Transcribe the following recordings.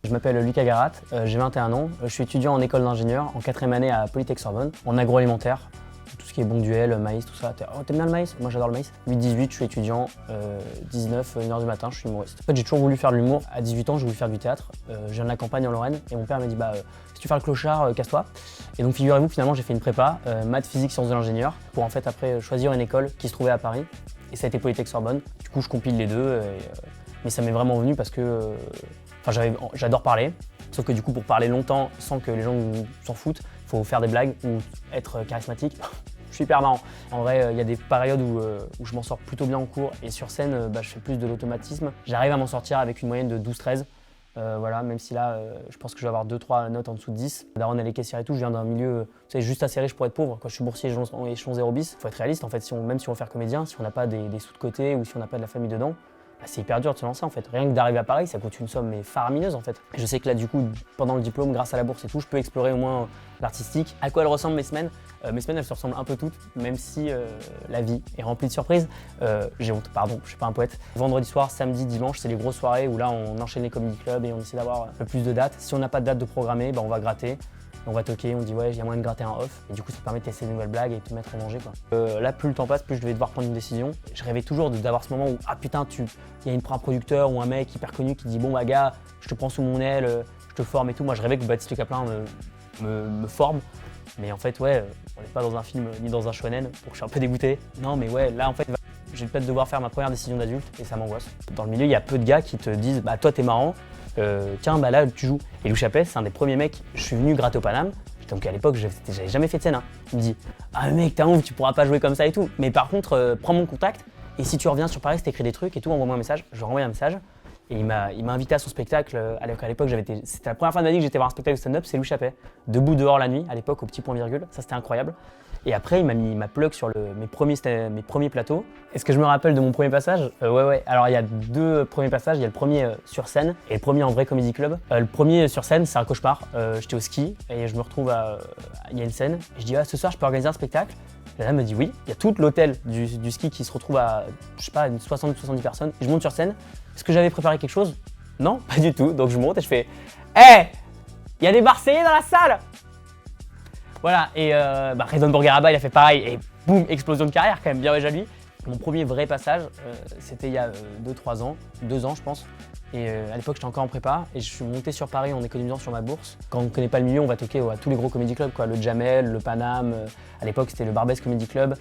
Je m'appelle Lucas Garat, j'ai 21 ans, je suis étudiant en école d'ingénieur en 4e année à Polytech Sorbonne, en agroalimentaire, tout ce qui est bonduel, maïs, tout ça. Oh, t'aimes bien le maïs? Moi j'adore le maïs. 8-18, je suis étudiant, 19, 1h du matin, je suis humoriste. En fait, j'ai toujours voulu faire de l'humour. À 18 ans, j'ai voulu faire du théâtre. Je viens de la campagne en Lorraine et mon père m'a dit si tu fais le clochard, casse-toi. Et donc figurez-vous, finalement, j'ai fait une prépa, maths, physique, sciences de l'ingénieur, pour en fait après choisir une école qui se trouvait à Paris. Et ça a été Polytech Sorbonne. Du coup, je compile les deux. Mais ça m'est vraiment venu parce que j'adore parler. Sauf que du coup, pour parler longtemps sans que les gens s'en foutent, il faut faire des blagues ou être charismatique. Je suis hyper marrant. En vrai, il y a des périodes où je m'en sors plutôt bien en cours et sur scène, je fais plus de l'automatisme. J'arrive à m'en sortir avec une moyenne de 12-13. Voilà, même si là, je pense que je vais avoir 2-3 notes en dessous de 10. Daron, elle est caissière et tout, je viens d'un milieu juste assez riche pour être pauvre. Quand je suis boursier échelon 0 bis, il faut être réaliste en fait. Même si on veut faire comédien, si on n'a pas des sous de côté ou si on n'a pas de la famille dedans, c'est hyper dur de se lancer en fait. Rien que d'arriver à Paris, ça coûte une somme mais faramineuse en fait. Je sais que là du coup, pendant le diplôme, grâce à la bourse et tout, je peux explorer au moins l'artistique. À quoi elles ressemblent mes semaines? Mes semaines elles se ressemblent un peu toutes, même si la vie est remplie de surprises. J'ai honte, pardon, je suis pas un poète. Vendredi soir, samedi, dimanche, c'est les grosses soirées où là on enchaîne les comedy clubs et on essaie d'avoir le plus de dates. Si on n'a pas de date de programmer, on va gratter. On va toquer, on dit ouais, il y a moyen de gratter un off. Et du coup, ça te permet de tester de nouvelles blagues et de te mettre en danger, quoi. Là, plus le temps passe, plus je devais devoir prendre une décision. Je rêvais toujours d'avoir ce moment où, ah putain, il y a un producteur ou un mec hyper connu qui dit bon, bah gars, je te prends sous mon aile, je te forme et tout. Moi, je rêvais que Baptiste Le Caplin me forme. Mais en fait, ouais, on n'est pas dans un film ni dans un shonen, donc je suis un peu dégoûté. Non, mais ouais, là, en fait, j'ai peut-être devoir faire ma première décision d'adulte et ça m'angoisse. Dans le milieu, il y a peu de gars qui te disent bah toi, t'es marrant. Tiens, bah là, tu joues. Et Lou Chappelle, c'est un des premiers mecs, je suis venu gratter au Paname, donc à l'époque, j'avais jamais fait de scène. Hein. Il me dit, ah mec, t'as honte, tu pourras pas jouer comme ça et tout. Mais par contre, prends mon contact, et si tu reviens sur Paris, si t'écris des trucs et tout, envoie-moi un message. Je lui ai envoyé un message, et il m'a invité à son spectacle, alors qu'à l'époque, c'était la première fois de ma vie que j'étais voir un spectacle de stand-up, c'est Lou Chappelle. Debout dehors la nuit, à l'époque, au petit point virgule, ça c'était incroyable. Et après, il m'a plug sur mes premiers plateaux. Est-ce que je me rappelle de mon premier passage? Ouais. Alors, il y a 2 premiers passages. Il y a le premier sur scène et le premier en vrai comédie club. Le premier sur scène, c'est un cauchemar. J'étais au ski et je me retrouve il y a une scène. Et je dis, ce soir, je peux organiser un spectacle? La dame me dit oui. Il y a tout l'hôtel du ski qui se retrouve à, je sais pas, 60-70 personnes. Et je monte sur scène. Est-ce que j'avais préparé quelque chose? Non, pas du tout. Donc, je monte et je fais, hé, il y a des Marseillais dans la salle! Voilà, et Redon Bourguaraba, il a fait pareil, et boum, explosion de carrière quand même, bien déjà lui. Mon premier vrai passage, c'était il y a 2-3 ans, 2 ans je pense. Et à l'époque, j'étais encore en prépa, et je suis monté sur Paris en économisant sur ma bourse. Quand on ne connaît pas le milieu, on va toquer à tous les gros comedy clubs, quoi. Le Jamel, le Paname, à l'époque c'était le Barbès Comedy Club,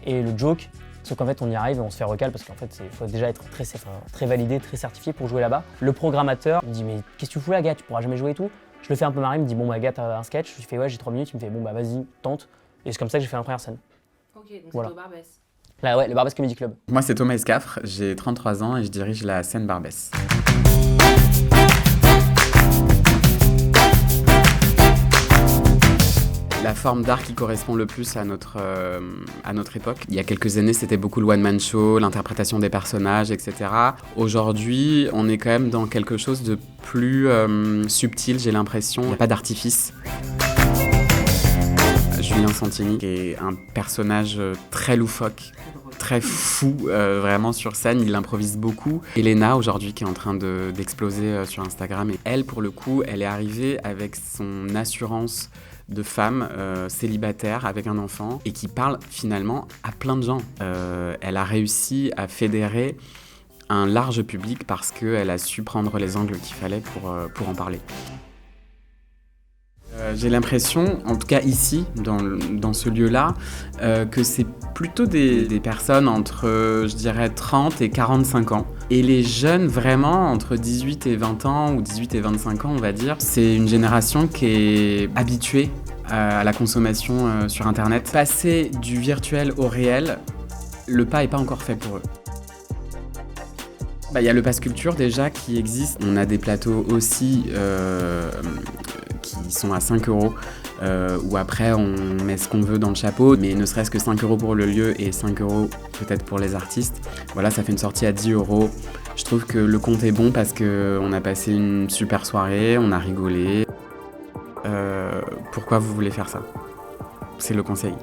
et le Joke. Sauf qu'en fait, on y arrive et on se fait recal parce qu'en fait, il faut déjà être très validé, très certifié pour jouer là-bas. Le programmateur me dit, mais qu'est-ce que tu fous là, gars, tu pourras jamais jouer et tout. Je le fais un peu marrer, il me dit bon bah gars t'as un sketch, je lui fais ouais j'ai 3 minutes, il me fait bon bah vas-y tente et c'est comme ça que j'ai fait ma première scène. Ok, donc voilà. c'était au Barbès. Là ouais, le Barbès Comedy Club. Moi c'est Thomas Escafre, j'ai 33 ans et je dirige la scène Barbès. La forme d'art qui correspond le plus à notre époque. Il y a quelques années, c'était beaucoup le one-man show, l'interprétation des personnages, etc. Aujourd'hui, on est quand même dans quelque chose de plus subtil, j'ai l'impression. Il n'y a pas d'artifice. Julien Santini, qui est un personnage très loufoque, très fou, vraiment sur scène, il improvise beaucoup. Elena, aujourd'hui, qui est en train d'exploser sur Instagram, et elle, pour le coup, elle est arrivée avec son assurance de femme célibataire avec un enfant et qui parle finalement à plein de gens. Elle a réussi à fédérer un large public parce qu'elle a su prendre les angles qu'il fallait pour en parler. J'ai l'impression, en tout cas ici, dans ce lieu-là, que c'est plutôt des personnes entre, je dirais, 30 et 45 ans. Et les jeunes, vraiment, entre 18 et 20 ans, ou 18 et 25 ans, on va dire, c'est une génération qui est habituée à la consommation sur Internet. Passer du virtuel au réel, le pas n'est pas encore fait pour eux. Il y a le Pass Culture déjà qui existe. On a des plateaux aussi qui sont à 5 €, où après on met ce qu'on veut dans le chapeau, mais ne serait-ce que 5 € pour le lieu et 5 € peut-être pour les artistes. Voilà, ça fait une sortie à 10 €. Je trouve que le compte est bon parce qu'on a passé une super soirée, on a rigolé. Pourquoi vous voulez faire ça? C'est le conseil.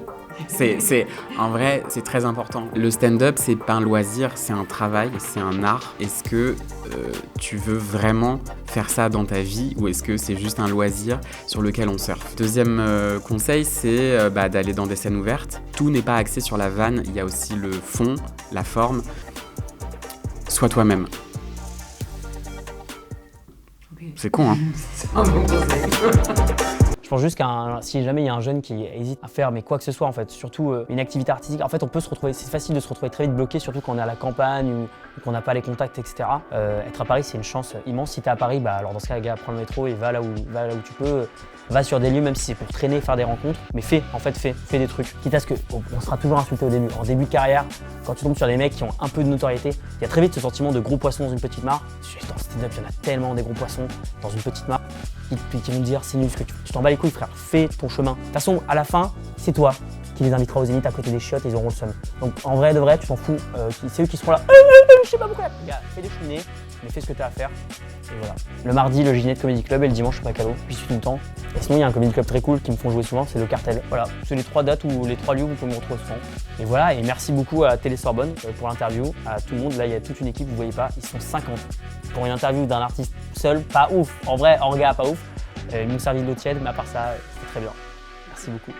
En vrai, c'est très important. Le stand-up, c'est pas un loisir, c'est un travail, c'est un art. Est-ce que tu veux vraiment faire ça dans ta vie ou est-ce que c'est juste un loisir sur lequel on surfe? Deuxième conseil, c'est d'aller dans des scènes ouvertes. Tout n'est pas axé sur la vanne, il y a aussi le fond, la forme. Sois toi-même. C'est con, hein? C'est un bon conseil. Je pense juste si jamais il y a un jeune qui hésite à faire mais quoi que ce soit en fait, surtout une activité artistique, en fait on peut se retrouver, c'est facile de se retrouver très vite bloqué, surtout quand on est à la campagne ou qu'on n'a pas les contacts, etc. Être à Paris, c'est une chance immense. Si t'es à Paris, alors dans ce cas, les gars, prends le métro et va là où tu peux. Va sur des lieux, même si c'est pour traîner, faire des rencontres, mais fais des trucs. Quitte à ce on sera toujours insulté au début. En début de carrière, quand tu tombes sur des mecs qui ont un peu de notoriété, il y a très vite ce sentiment de gros poisson dans une petite mare. Dans le stand-up, il y en a tellement des gros poissons dans une petite mare qui vont te dire c'est nul ce que tu t'en bats les couilles, frère, fais ton chemin. De toute façon, à la fin, c'est toi qui les invitera aux Zénith à côté des chiottes et ils auront le seum. Donc en vrai de vrai, tu t'en fous, c'est eux qui seront là. Je sais pas pourquoi. Gars, fais des cheminées, mais fais ce que tu as à faire. Et voilà. Le mardi, le Ginette Comedy Club et le dimanche, Bacalo. Puis tout le temps. Et sinon, il y a un comedy club très cool qui me font jouer souvent, c'est le Cartel. Voilà, c'est les 3 dates ou les 3 lieux où vous pouvez me retrouver souvent. Et voilà, et merci beaucoup à Télé Sorbonne pour l'interview, à tout le monde. Là, il y a toute une équipe, vous voyez pas, ils sont 50. Pour une interview d'un artiste seul, pas ouf. En vrai, en gars, pas ouf. Ils m'ont servi de l'eau tiède, mais à part ça, c'était très bien. Merci beaucoup.